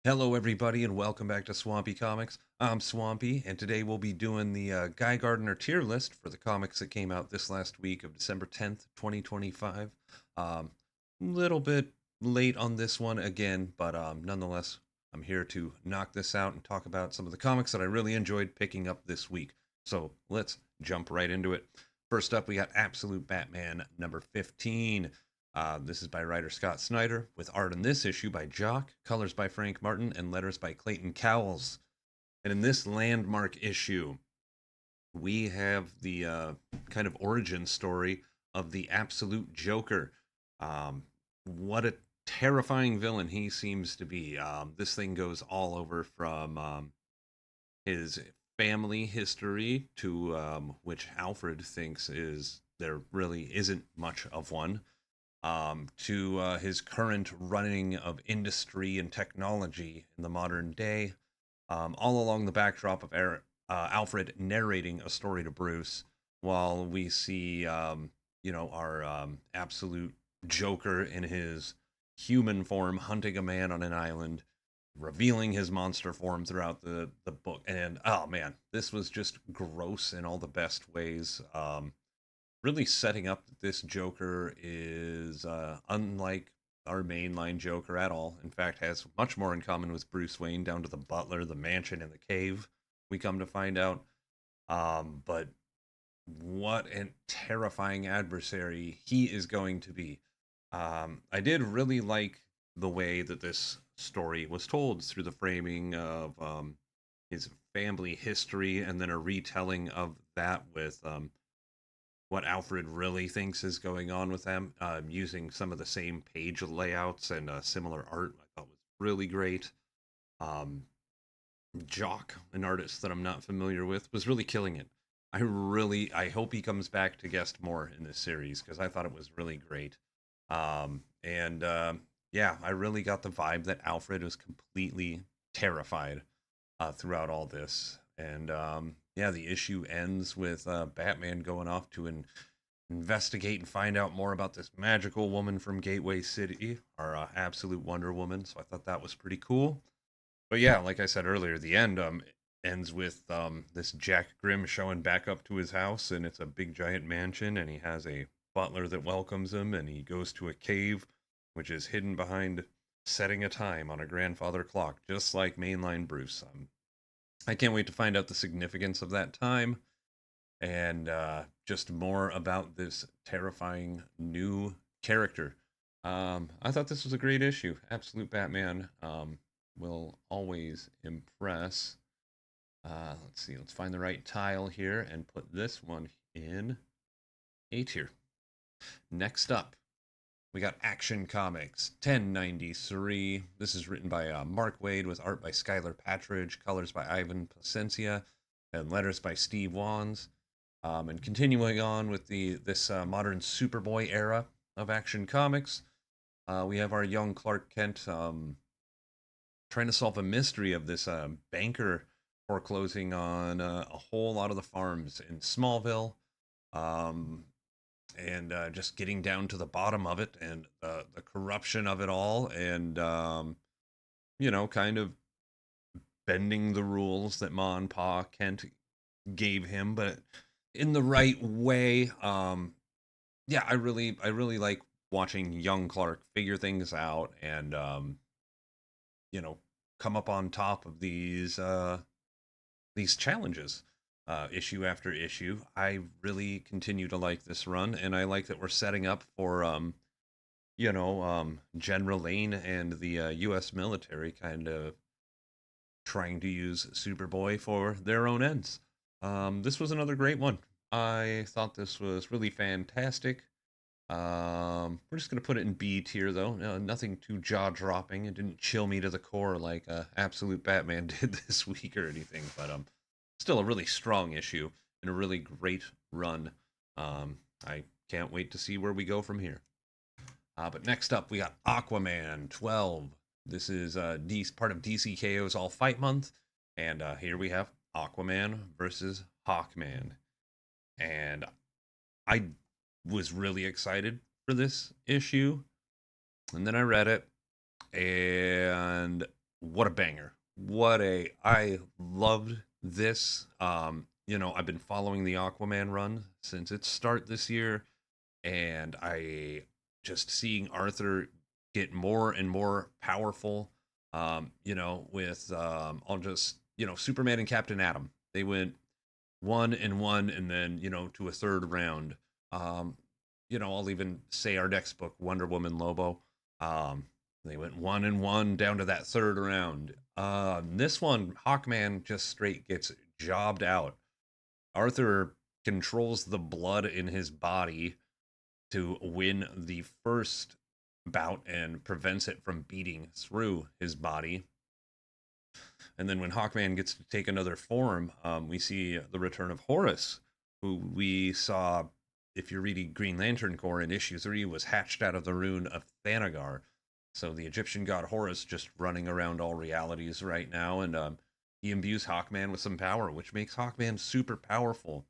Hello, everybody, and welcome back to Swampy Comics. I'm Swampy, and today we'll be doing the Guy Gardner tier list for the comics that came out this last week of December 10th, 2025. Little bit late on this one again, but nonetheless, I'm here to knock this out and talk about some of the comics that I really enjoyed picking up this week. So let's jump right into it. First up, we got Absolute Batman number 15. This is by writer Scott Snyder, with art in this issue by Jock, colors by Frank Martin, and letters by Clayton Cowles. And in this landmark issue, we have the kind of origin story of the absolute Joker. What a terrifying villain he seems to be. This thing goes all over from his family history to which Alfred thinks is there really isn't much of one, to his current running of industry and technology in the modern day, all along the backdrop of Alfred narrating a story to Bruce, while we see, our absolute Joker in his human form hunting a man on an island, revealing his monster form throughout the book. And oh man, this was just gross in all the best ways. Really setting up that this Joker is unlike our mainline Joker at all. In fact, has much more in common with Bruce Wayne, down to the butler, the mansion, and the cave. We come to find out. But what a terrifying adversary he is going to be. I did really like the way that this story was told through the framing of his family history and then a retelling of that with what Alfred really thinks is going on with them, using some of the same page layouts and similar art. I thought was really great. Um, Jock, an artist that I'm not familiar with, was really killing it. I hope he comes back to guest more in this series because I thought it was really great. And Yeah, I really got the vibe that Alfred was completely terrified throughout all this. And yeah, the issue ends with Batman going off to investigate and find out more about this magical woman from Gateway City, our absolute Wonder Woman. So I thought that was pretty cool. But yeah, like I said earlier, the end ends with this Jack Grimm showing back up to his house, and it's a big giant mansion, and he has a butler that welcomes him, and he goes to a cave, which is hidden behind setting a time on a grandfather clock, just like mainline Bruce. I can't wait to find out the significance of that time and just more about this terrifying new character. I thought this was a great issue. Absolute Batman will always impress. Let's see, let's find the right tile here and put this one in A tier. Next up, we got Action Comics 1093. This is written by Mark Waid with art by Skylar Patridge, colors by Ivan Placencia, and letters by Steve Wands. And continuing on with this modern Superboy era of Action Comics, we have our young Clark Kent trying to solve a mystery of this banker foreclosing on a whole lot of the farms in Smallville. Um, and just getting down to the bottom of it and the corruption of it all, and kind of bending the rules that Ma and Pa Kent gave him, but in the right way. Yeah, I really like watching young Clark figure things out and you know come up on top of these challenges, issue after issue. I really continue to like this run, and I like that we're setting up for General Lane and the U.S. military kind of trying to use Superboy for their own ends. This was another great one. I thought this was really fantastic. We're just gonna put it in B tier though. Nothing too jaw dropping. It didn't chill me to the core like Absolute Batman did this week or anything, but still a really strong issue and a really great run. I can't wait to see where we go from here. But next up, we got Aquaman 12. This is part of DCKO's All Fight Month. And here we have Aquaman versus Hawkman. And I was really excited for this issue. And then I read it. And what a banger. I loved this. I've been following the Aquaman run since its start this year, and I just seeing Arthur get more and more powerful. With I'll just Superman and Captain Atom. They went 1-1, and then to a third round. Um, I'll even say our next book, Wonder Woman Lobo. Um, they went 1-1 down to that third round. This one, Hawkman just straight gets jobbed out. Arthur controls the blood in his body to win the first bout and prevents it from beating through his body. And then when Hawkman gets to take another form, we see the return of Horus, who we saw, if you're reading Green Lantern Corps in issue 3, was hatched out of the rune of Thanagar. So the Egyptian god Horus just running around all realities right now, and he imbues Hawkman with some power, which makes Hawkman super powerful.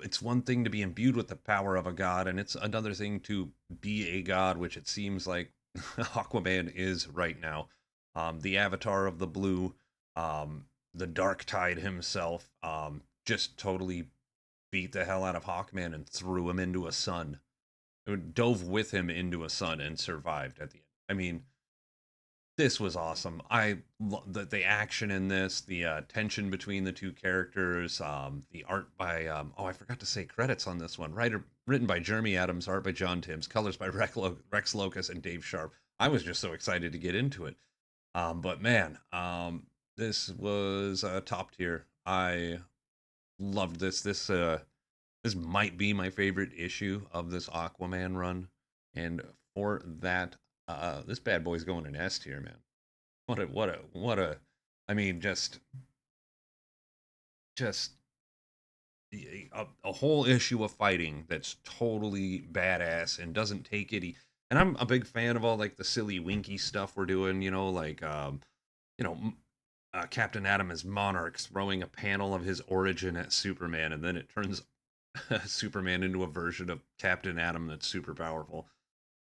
It's one thing to be imbued with the power of a god, and it's another thing to be a god, which it seems like Aquaman is right now. The Avatar of the Blue, the Dark Tide himself, just totally beat the hell out of Hawkman and threw him into a sun. It dove with him into a sun and survived at the end. I mean, this was awesome. The action in this, the tension between the two characters, the art by I forgot to say credits on this one. Written by Jeremy Adams, art by John Timms, colors by Rex Locus and Dave Sharp. I was just so excited to get into it. But man, this was top tier. I loved this. This might be my favorite issue of this Aquaman run, and for that, this bad boy's going an S tier, man. What a! I mean, just a whole issue of fighting that's totally badass and doesn't take it. And I'm a big fan of all like the silly winky stuff we're doing. You know, Captain Atom as Monarch throwing a panel of his origin at Superman, and then it turns Superman into a version of Captain Atom that's super powerful.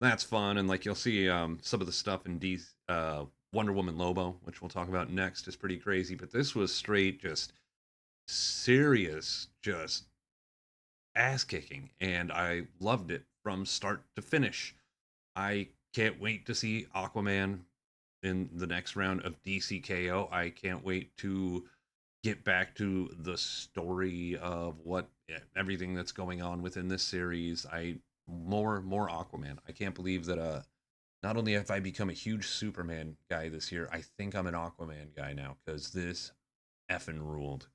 That's fun, and like you'll see some of the stuff in Wonder Woman Lobo, which we'll talk about next, is pretty crazy. But this was straight, just serious, just ass kicking, and I loved it from start to finish. I can't wait to see Aquaman in the next round of DCKO. I can't wait to get back to the story of what everything that's going on within this series. More Aquaman. I can't believe that not only have I become a huge Superman guy this year, I think I'm an Aquaman guy now because this effing ruled.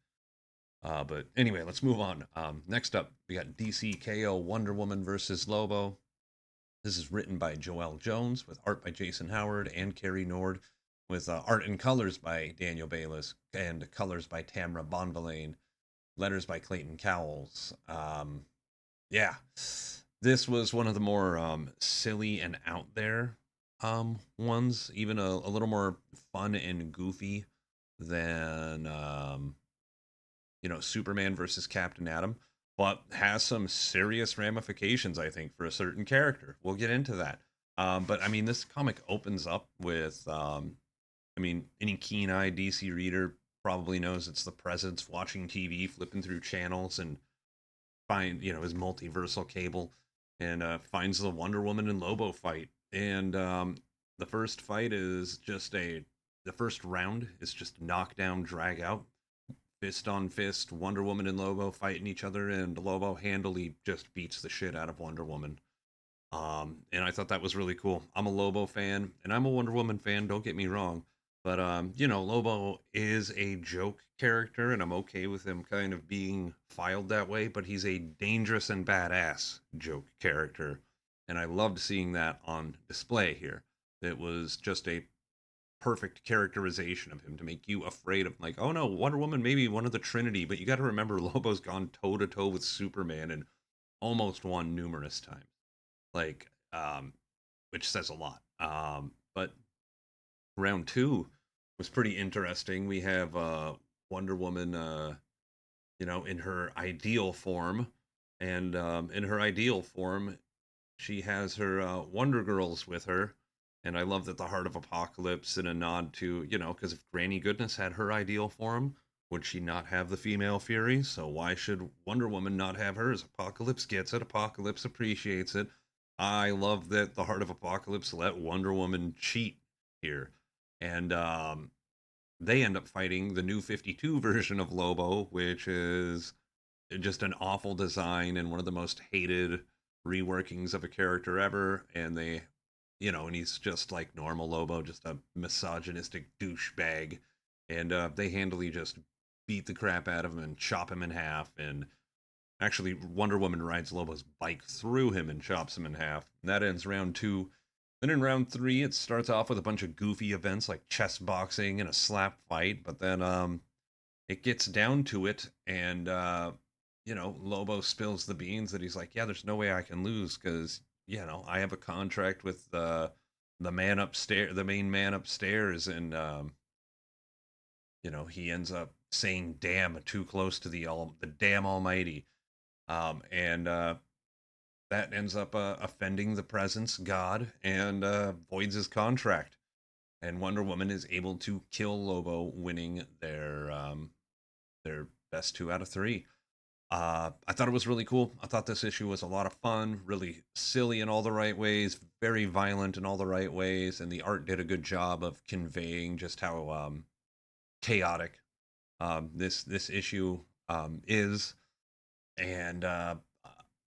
But anyway, let's move on. Next up, we got DCKO Wonder Woman versus Lobo. This is written by Joelle Jones with art by Jason Howard and Carrie Nord, with art and colors by Daniel Bayliss and colors by Tamra Bonvillain, letters by Clayton Cowles. Yeah, this was one of the more silly and out there ones, even a little more fun and goofy than Superman versus Captain Atom, but has some serious ramifications, I think, for a certain character. We'll get into that. But I mean, this comic opens up with, any keen-eyed DC reader probably knows it's the Presence watching TV, flipping through channels, and find his multiversal cable, and finds the Wonder Woman and Lobo fight. And the first fight is just the first round is just knockdown, drag out, fist on fist, Wonder Woman and Lobo fighting each other, and Lobo handily just beats the shit out of Wonder Woman. And I thought that was really cool. I'm a Lobo fan, and I'm a Wonder Woman fan, don't get me wrong. But, Lobo is a joke character, and I'm okay with him kind of being filed that way, but he's a dangerous and badass joke character. And I loved seeing that on display here. It was just a perfect characterization of him to make you afraid of, like, oh no, Wonder Woman may be one of the Trinity, but you got to remember Lobo's gone toe to toe with Superman and almost won numerous times, like, which says a lot. But round two was pretty interesting. We have Wonder Woman, in her ideal form, and in her ideal form, she has her Wonder Girls with her, And I love that the Heart of Apocalypse in a nod to, because if Granny Goodness had her ideal form, would she not have the female Fury? So why should Wonder Woman not have hers? Apocalypse gets it. Apocalypse appreciates it. I love that the Heart of Apocalypse let Wonder Woman cheat here. And they end up fighting the new 52 version of Lobo, which is just an awful design and one of the most hated reworkings of a character ever. And and he's just like normal Lobo, just a misogynistic douchebag. And they handily just beat the crap out of him and chop him in half. And actually, Wonder Woman rides Lobo's bike through him and chops him in half. And that ends round two. Then in round three, it starts off with a bunch of goofy events like chess boxing and a slap fight. But then it gets down to it, and Lobo spills the beans that he's like, yeah, there's no way I can lose because I have a contract with the man upstairs, the main man upstairs, and he ends up saying "damn" too close to the damn Almighty, and that ends up offending the presence God and voids his contract. And Wonder Woman is able to kill Lobo, winning their best 2 out of 3. I thought it was really cool. I thought this issue was a lot of fun, really silly in all the right ways, very violent in all the right ways, and the art did a good job of conveying just how chaotic this issue is, and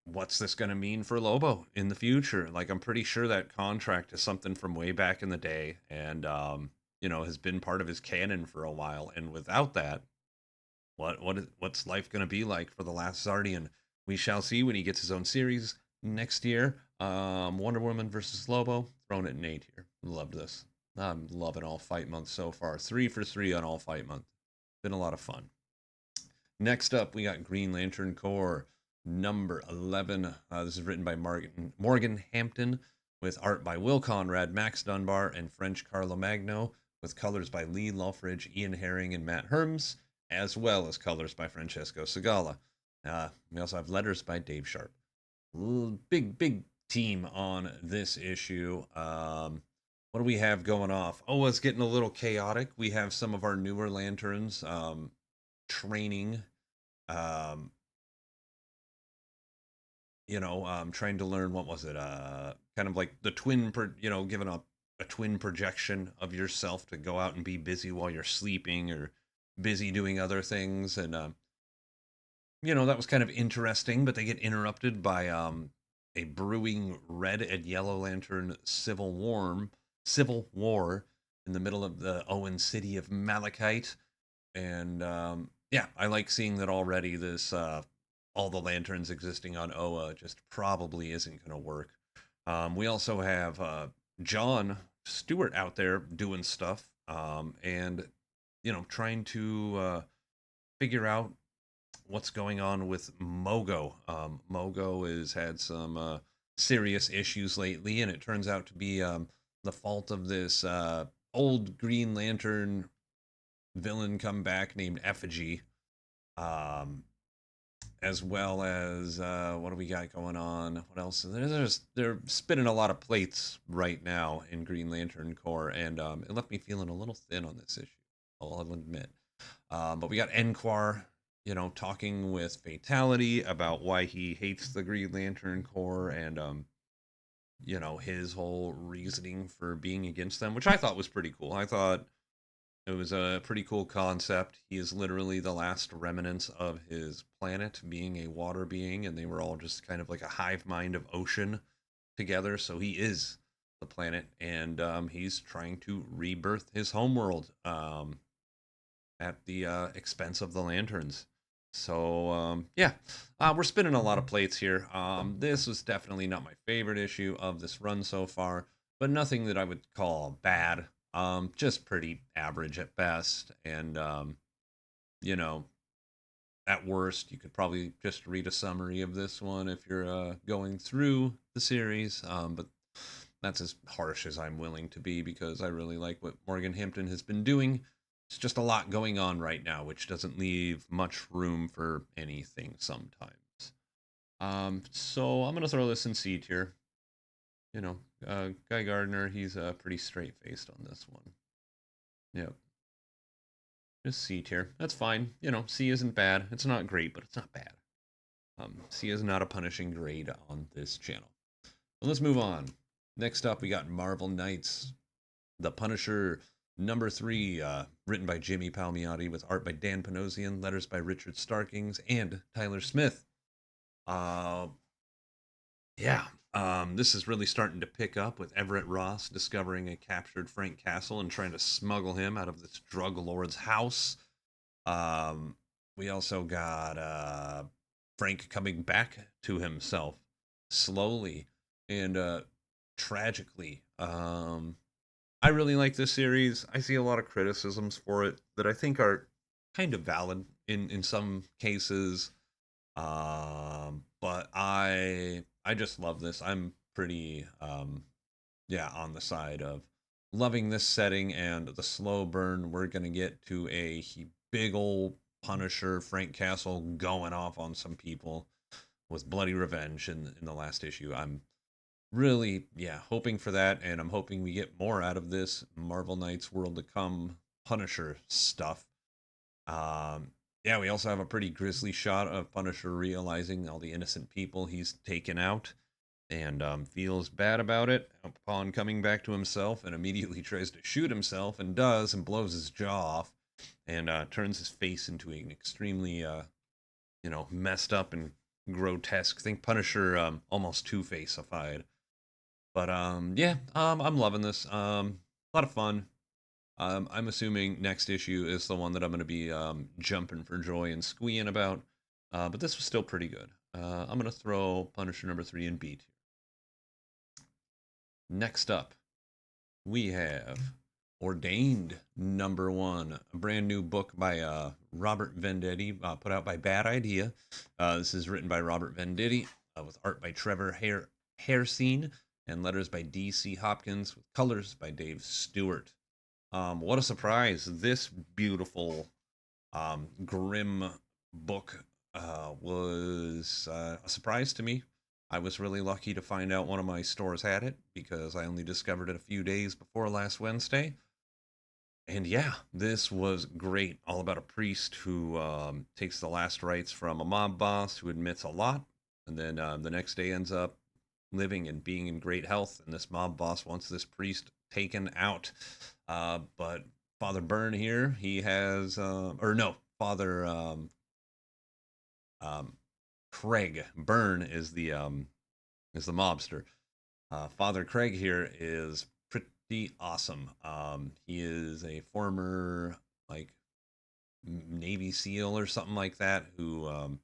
what's this going to mean for Lobo in the future? Like, I'm pretty sure that contract is something from way back in the day, and has been part of his canon for a while. And without that, what's life going to be like for the Last Zardian? We shall see when he gets his own series next year. Wonder Woman versus Lobo, throwing it an 8 here. Loved this. I'm loving all fight month so far. 3 for 3 on all fight month. Been a lot of fun. Next up, we got Green Lantern Corps number 11. This is written by Morgan Hampton with art by Will Conrad, Max Dunbar, and French Carlo Magno, with colors by Lee Lulfridge, Ian Herring, and Matt Herms, as well as colors by Francesco Segala. We also have letters by Dave Sharp. Big team on this issue. What do we have going off? Oh, it's getting a little chaotic. We have some of our newer lanterns training, um, trying to learn, what was it? Kind of like the giving a twin projection of yourself to go out and be busy while you're sleeping or busy doing other things. And, that was kind of interesting, but they get interrupted by a brewing red and yellow lantern civil war in the middle of the Owen city of Malachite. And yeah, I like seeing that already. This all the lanterns existing on Oa just probably isn't going to work. We also have John Stewart out there doing stuff, and trying to figure out what's going on with Mogo. Mogo has had some serious issues lately, and it turns out to be the fault of this old Green Lantern villain come back named Effigy, as well as what do we got going on? What else? They're spinning a lot of plates right now in Green Lantern Corps, and it left me feeling a little thin on this issue. I'll admit. But we got Enquar, talking with Fatality about why he hates the Green Lantern Corps and his whole reasoning for being against them, which I thought was pretty cool. I thought it was a pretty cool concept. He is literally the last remnants of his planet, being a water being, and they were all just kind of like a hive mind of ocean together. So he is the planet, and he's trying to rebirth his homeworld at the expense of the lanterns. So yeah, we're spinning a lot of plates here. This was definitely not my favorite issue of this run so far, but nothing that I would call bad. Just pretty average at best, and you know, at worst, you could probably just read a summary of this one if you're going through the series. But that's as harsh as I'm willing to be because I really like what Morgan Hampton has been doing. It's just a lot going on right now, which doesn't leave much room for anything sometimes. So I'm gonna throw this in C tier. you know, Guy Gardner, he's pretty straight faced on this one. Yep. Just C tier. That's fine. C isn't bad. It's not great, but it's not bad. C is not a punishing grade on this channel. Well, let's move on. Next up, we got Marvel Knights, The Punisher #3, written by Jimmy Palmiotti with art by Dan Panosian, letters by Richard Starkings and Tyler Smith. Uh, yeah, this is really starting to pick up with Everett Ross discovering a captured Frank Castle and trying to smuggle him out of this drug lord's house. Um, we also got Frank coming back to himself slowly and tragically. I really like this series. I see a lot of criticisms for it that I think are kind of valid in some cases. But I just love this. I'm pretty yeah, on the side of loving this setting and the slow burn. We're gonna get to a big old Punisher Frank Castle going off on some people with bloody revenge in the last issue. I'm really, yeah, hoping for that, and I'm hoping we get more out of this Marvel Knights World to Come Punisher stuff. Um, yeah, we also have a pretty grisly shot of Punisher realizing all the innocent people he's taken out and feels bad about it upon coming back to himself and immediately tries to shoot himself and does and blows his jaw off and turns his face into an extremely, messed up and grotesque. Think Punisher almost Two-Faceified. But yeah, I'm loving this. A lot of fun. I'm assuming next issue is the one that I'm going to be jumping for joy and squeeing about. But this was still pretty good. I'm going to throw Punisher #3 in B tier. Next up, we have Ordained #1, a brand new book by Robert Venditti, put out by Bad Idea. This is written by Robert Venditti with art by Trevor Hairsine and letters by D.C. Hopkins with colors by Dave Stewart. What a surprise! This beautiful, grim book was a surprise to me. I was really lucky to find out one of my stores had it because I only discovered it a few days before last Wednesday. And yeah, this was great. All about a priest who takes the last rites from a mob boss who admits a lot, and then the next day ends up living and being in great health. And this mob boss wants this priest taken out. But Father Byrne here, he has, or no, Father um, Craig Byrne is the mobster. Father Craig here is pretty awesome. He is a former like Navy SEAL or something like that who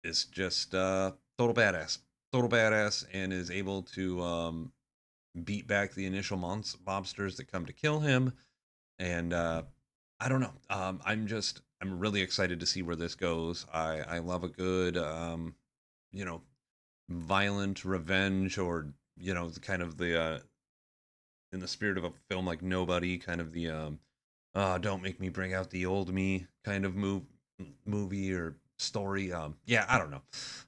is just total badass, and is able to beat back the initial mobsters that come to kill him. And I don't know. I'm really excited to see where this goes. I love a good you know violent revenge, or the kind of the in the spirit of a film like Nobody, kind of the don't make me bring out the old me kind of movie or story. Yeah, I don't know.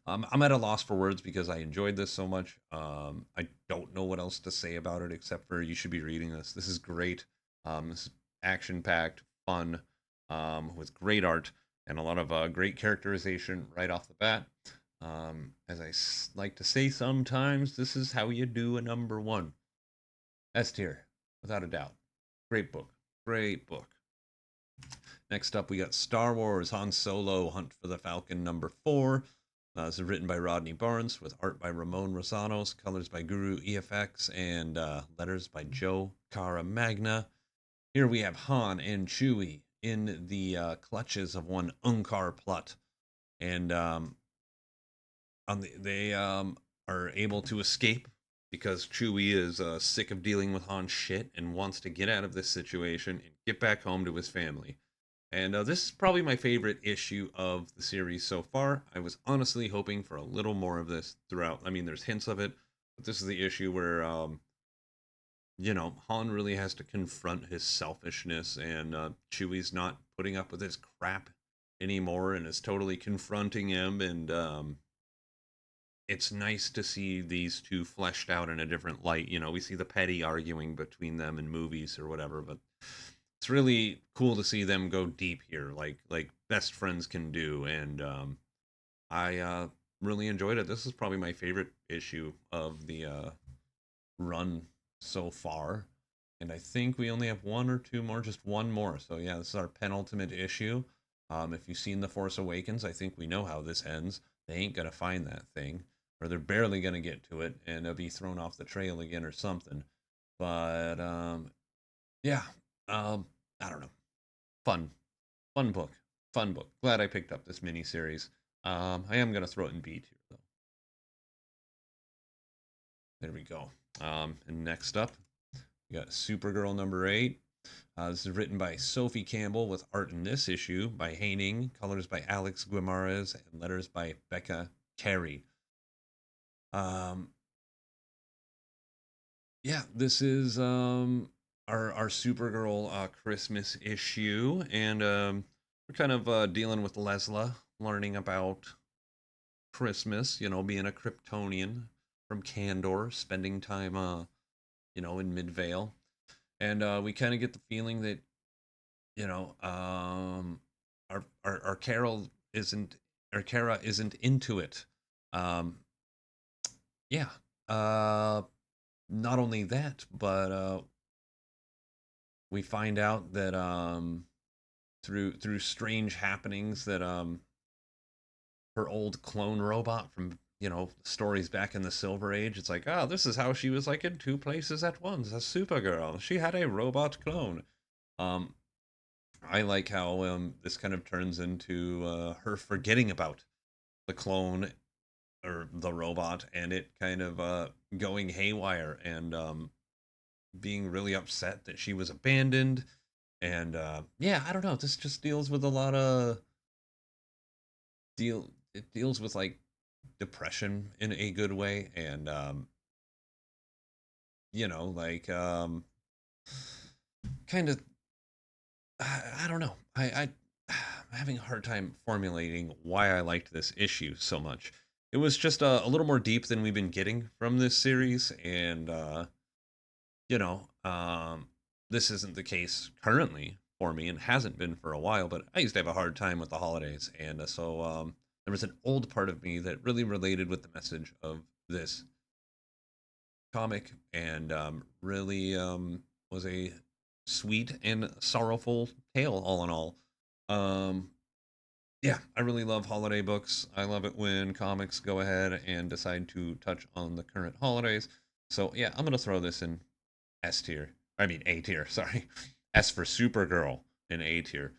I'm at a loss for words because I enjoyed this so much. I don't know what else to say about it except for you should be reading this. This is great. This is action packed, fun, with great art and a lot of great characterization right off the bat. As I like to say sometimes, this is how you do a #1. S tier, without a doubt. Great book. Great book. Next up, we got Star Wars Han Solo Hunt for the Falcon #4. This is written by Rodney Barnes with art by Ramon Rosanos, colors by Guru EFX, and letters by Joe Caramagna. Here we have Han and Chewie in the clutches of one Unkar Plutt, and they are able to escape because Chewie is sick of dealing with Han's shit and wants to get out of this situation and get back home to his family. And this is probably my favorite issue of the series so far. I was honestly hoping for a little more of this throughout. I mean, there's hints of it, but this is the issue where, Han really has to confront his selfishness, and Chewie's not putting up with his crap anymore and is totally confronting him. And it's nice to see these two fleshed out in a different light. You know, we see the petty arguing between them in movies or whatever, but it's really cool to see them go deep here, like best friends can do. And I really enjoyed it. This is probably my favorite issue of the run so far. And I think we only have one or two more, just one more. So yeah, this is our penultimate issue. If you've seen The Force Awakens, I think we know how this ends. They ain't gonna find that thing, or they're barely gonna get to it, and they'll be thrown off the trail again or something. But yeah, I don't know. Fun, fun book, fun book. Glad I picked up this mini series. I am gonna throw it in B tier though. There we go. And next up, we got Supergirl #8. This is written by Sophie Campbell with art in this issue by Haining, colors by Alex Guimaraes, and letters by Becca Carey. Um, yeah, this is our Supergirl Christmas issue, and we're kind of dealing with Lesla, learning about Christmas. You know, being a Kryptonian from Kandor, spending time in Midvale, and we kind of get the feeling that our Carol isn't our Kara isn't into it. Um, yeah. Not only that, but we find out that through strange happenings that her old clone robot from stories back in the Silver Age. It's like, oh, this is how she was like in two places at once. A Supergirl. She had a robot clone. Um, I like how this kind of turns into her forgetting about the clone or the robot, and it kind of going haywire and being really upset that she was abandoned. And yeah, I don't know. This just deals with a lot of It deals with like depression in a good way, and like kind of I don't know. I'm having a hard time formulating why I liked this issue so much. It was just a little more deep than we've been getting from this series, and you know, um, this isn't the case currently for me, and hasn't been for a while. But I used to have a hard time with the holidays, and so there was an old part of me that really related with the message of this comic, and really was a sweet and sorrowful tale, all in all. Um, yeah, I really love holiday books. I love it when comics go ahead and decide to touch on the current holidays. So yeah, I'm gonna throw this in S tier. I mean A tier. Sorry, S for Supergirl in A tier,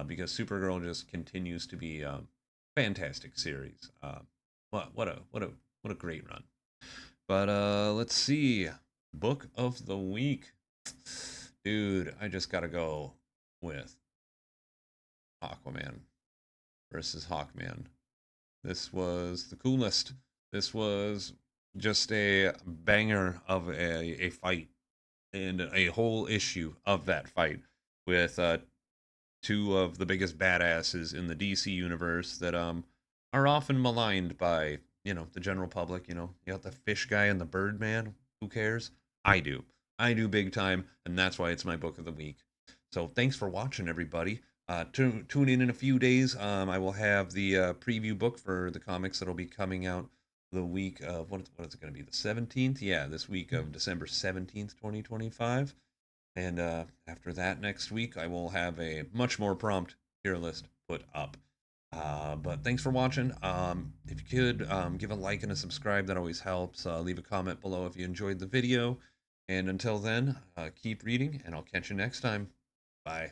because Supergirl just continues to be a fantastic series. What a great run. But let's see, book of the week, dude. I just gotta go with Aquaman versus Hawkman. This was the coolest. This was just a banger of a fight, and a whole issue of that fight with two of the biggest badasses in the DC universe that are often maligned by the general public. You got the fish guy and the Birdman. Who cares? I do. I do big time, and that's why it's my book of the week. So thanks for watching, everybody. Tune in a few days. I will have the preview book for the comics that'll be coming out the week of what is it going to be, the 17th? Yeah, this week of December 17th, 2025. And after that, next week, I will have a much more prompt tier list put up. But thanks for watching. If you could give a like and a subscribe, that always helps. Leave a comment below if you enjoyed the video. And until then, keep reading, and I'll catch you next time. Bye.